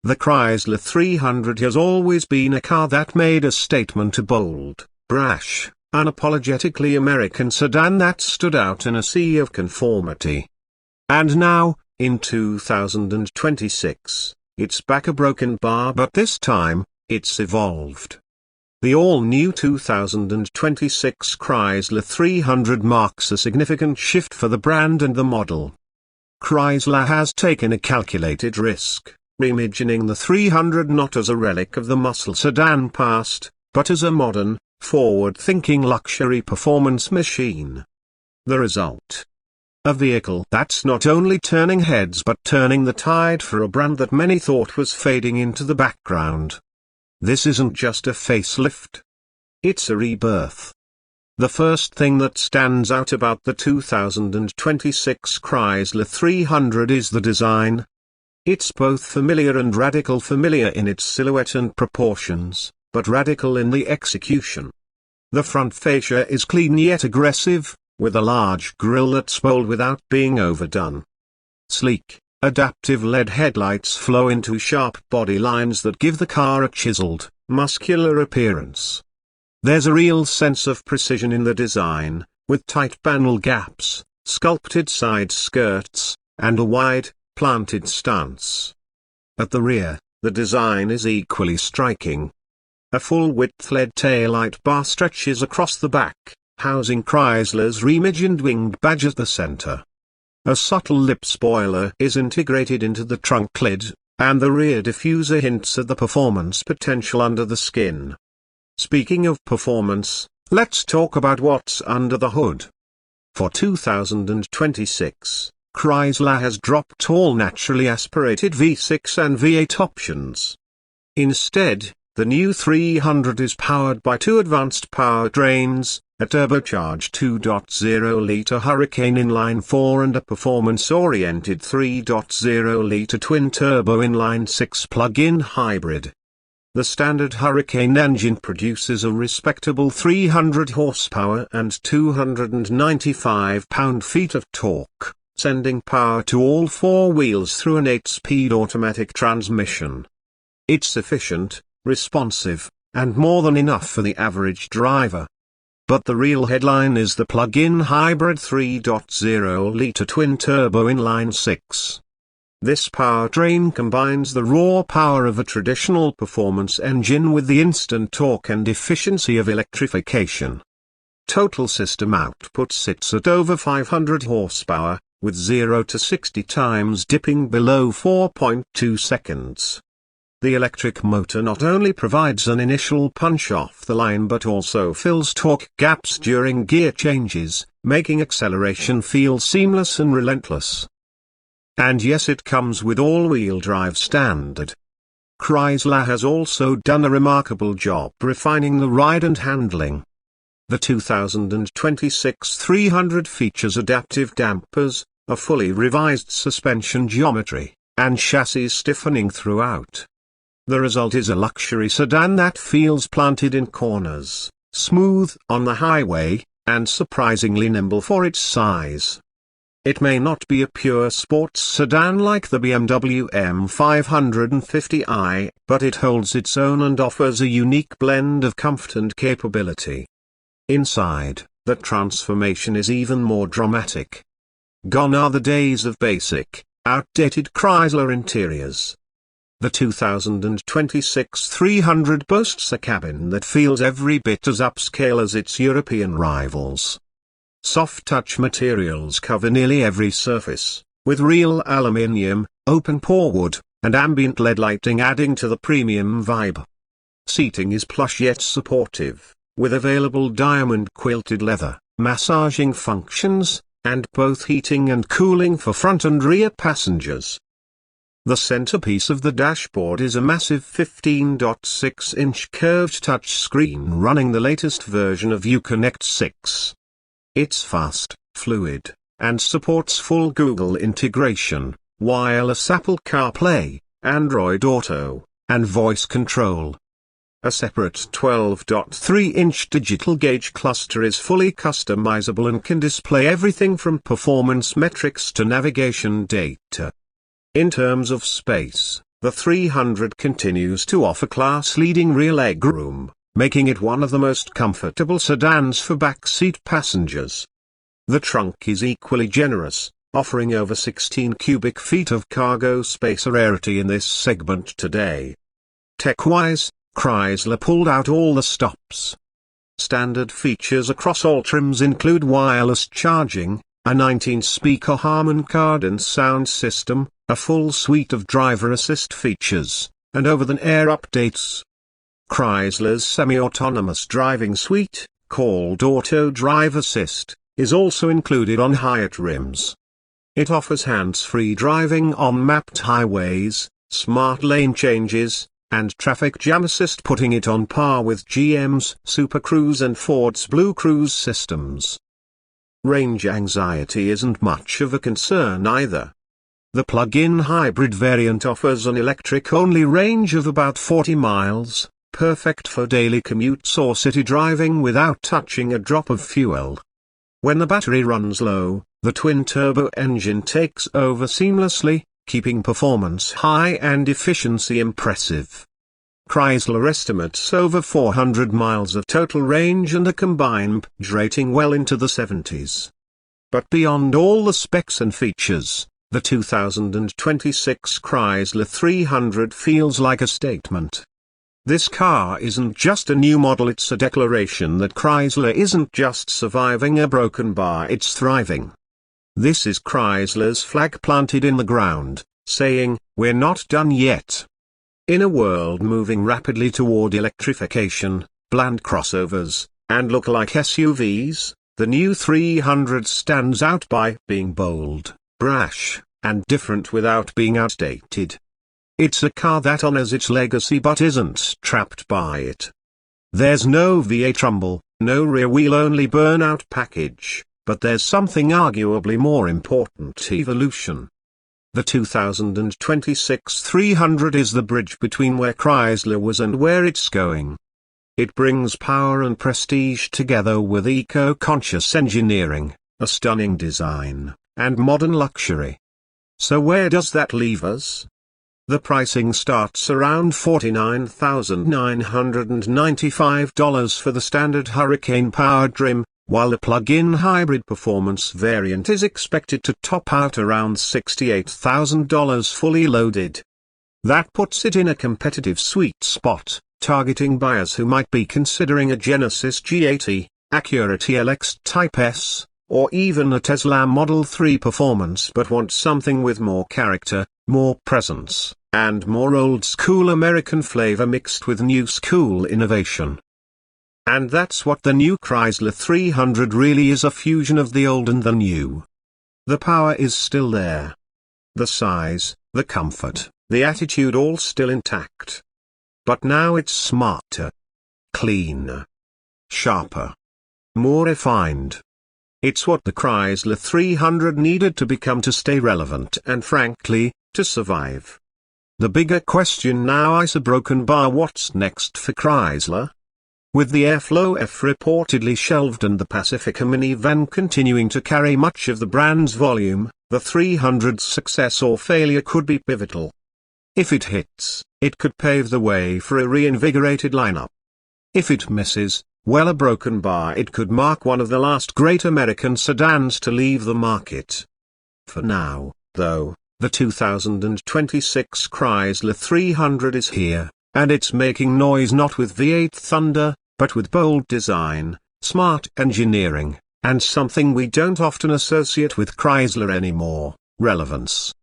The Chrysler 300 has always been a car that made a statement, a bold, brash, unapologetically American sedan that stood out in a sea of conformity. And now, in 2026, it's back, a broken bar, but this time, it's evolved. The all-new 2026 Chrysler 300 marks a significant shift for the brand and the model. Chrysler has taken a calculated risk, reimagining the 300 not as a relic of the muscle sedan past, but as a modern, forward-thinking luxury performance machine. The result? A vehicle that's not only turning heads but turning the tide for a brand that many thought was fading into the background. This isn't just a facelift. It's a rebirth. The first thing that stands out about the 2026 Chrysler 300 is the design. It's both familiar and radical, familiar in its silhouette and proportions, but radical in the execution. The front fascia is clean yet aggressive, with a large grille that's bold without being overdone. Sleek, adaptive LED headlights flow into sharp body lines that give the car a chiseled, muscular appearance. There's a real sense of precision in the design, with tight panel gaps, sculpted side skirts, and a wide, planted stance. At the rear, the design is equally striking. A full-width LED taillight bar stretches across the back, housing Chrysler's reimagined winged badge at the center. A subtle lip spoiler is integrated into the trunk lid, and the rear diffuser hints at the performance potential under the skin. Speaking of performance, let's talk about what's under the hood. For 2026, Chrysler has dropped all naturally aspirated V6 and V8 options. Instead, the new 300 is powered by two advanced powertrains, a turbocharged 2.0-liter Hurricane inline-4 and a performance-oriented 3.0-liter twin-turbo inline-6 plug-in hybrid. The standard Hurricane engine produces a respectable 300 horsepower and 295 pound-feet of torque, sending power to all four wheels through an 8-speed automatic transmission. It's efficient, responsive, and more than enough for the average driver. But the real headline is the plug-in hybrid 3.0-liter twin-turbo inline-6. This powertrain combines the raw power of a traditional performance engine with the instant torque and efficiency of electrification. Total system output sits at over 500 horsepower, with 0 to 60 times dipping below 4.2 seconds. The electric motor not only provides an initial punch off the line but also fills torque gaps during gear changes, making acceleration feel seamless and relentless. And yes, it comes with all-wheel drive standard. Chrysler has also done a remarkable job refining the ride and handling. The 2026 300 features adaptive dampers, a fully revised suspension geometry, and chassis stiffening throughout. The result is a luxury sedan that feels planted in corners, smooth on the highway, and surprisingly nimble for its size. It may not be a pure sports sedan like the BMW M550i, but it holds its own and offers a unique blend of comfort and capability. Inside, the transformation is even more dramatic. Gone are the days of basic, outdated Chrysler interiors. The 2026 300 boasts a cabin that feels every bit as upscale as its European rivals. Soft-touch materials cover nearly every surface, with real aluminium, open-pore wood, and ambient LED lighting adding to the premium vibe. Seating is plush yet supportive, with available diamond-quilted leather, massaging functions, and both heating and cooling for front and rear passengers. The centerpiece of the dashboard is a massive 15.6-inch curved touchscreen running the latest version of Uconnect 6. It's fast, fluid, and supports full Google integration, wireless Apple CarPlay, Android Auto, and voice control. A separate 12.3-inch digital gauge cluster is fully customizable and can display everything from performance metrics to navigation data. In terms of space, The 300 continues to offer class-leading rear legroom, making it one of the most comfortable sedans for backseat passengers. The trunk is equally generous, offering over 16 cubic feet of cargo space, a rarity in this segment today. Tech-wise, Chrysler pulled out all the stops. Standard features across all trims include wireless charging, a 19-speaker Harman Kardon sound system, a full suite of driver assist features, and over-the-air updates. Chrysler's semi-autonomous driving suite, called Auto Drive Assist, is also included on higher trims. It offers hands-free driving on mapped highways, smart lane changes, and traffic jam assist, putting it on par with GM's Super Cruise and Ford's Blue Cruise systems. Range anxiety isn't much of a concern either. The plug-in hybrid variant offers an electric-only range of about 40 miles, perfect for daily commutes or city driving without touching a drop of fuel. When the battery runs low, the twin-turbo engine takes over seamlessly, keeping performance high and efficiency impressive. Chrysler estimates over 400 miles of total range and a combined MPG rating well into the 70s. But beyond all the specs and features, the 2026 Chrysler 300 feels like a statement. This car isn't just a new model, it's a declaration that Chrysler isn't just surviving a broken bar, it's thriving. This is Chrysler's flag planted in the ground, saying, "We're not done yet." In a world moving rapidly toward electrification, bland crossovers, and look-alike SUVs, the new 300 stands out by being bold, brash, and different without being outdated. It's a car that honors its legacy but isn't trapped by it. There's no V8 rumble, no rear-wheel-only burnout package, but there's something arguably more important: evolution. The 2026 300 is the bridge between where Chrysler was and where it's going. It brings power and prestige together with eco-conscious engineering, a stunning design, and modern luxury. So where does that leave us? The pricing starts around $49,995 for the standard Hurricane-powered trim, while the plug-in hybrid performance variant is expected to top out around $68,000 fully loaded. That puts it in a competitive sweet spot, targeting buyers who might be considering a Genesis G80, Acura TLX Type S, or even a Tesla Model 3 Performance but want something with more character, more presence, and more old-school American flavor mixed with new-school innovation. And that's what the new Chrysler 300 really is, a fusion of the old and the new. The power is still there. The size, the comfort, the attitude, all still intact. But now it's smarter, cleaner, sharper, more refined. It's what the Chrysler 300 needed to become, to stay relevant and, frankly, to survive. The bigger question now is a broken bar: what's next for Chrysler? With the Airflow F reportedly shelved and the Pacifica minivan continuing to carry much of the brand's volume, the 300's success or failure could be pivotal. If it hits, it could pave the way for a reinvigorated lineup. If it misses, well, a broken bar, it could mark one of the last great American sedans to leave the market. For now, though, the 2026 Chrysler 300 is here, and it's making noise not with V8 thunder, but with bold design, smart engineering, and something we don't often associate with Chrysler anymore: relevance.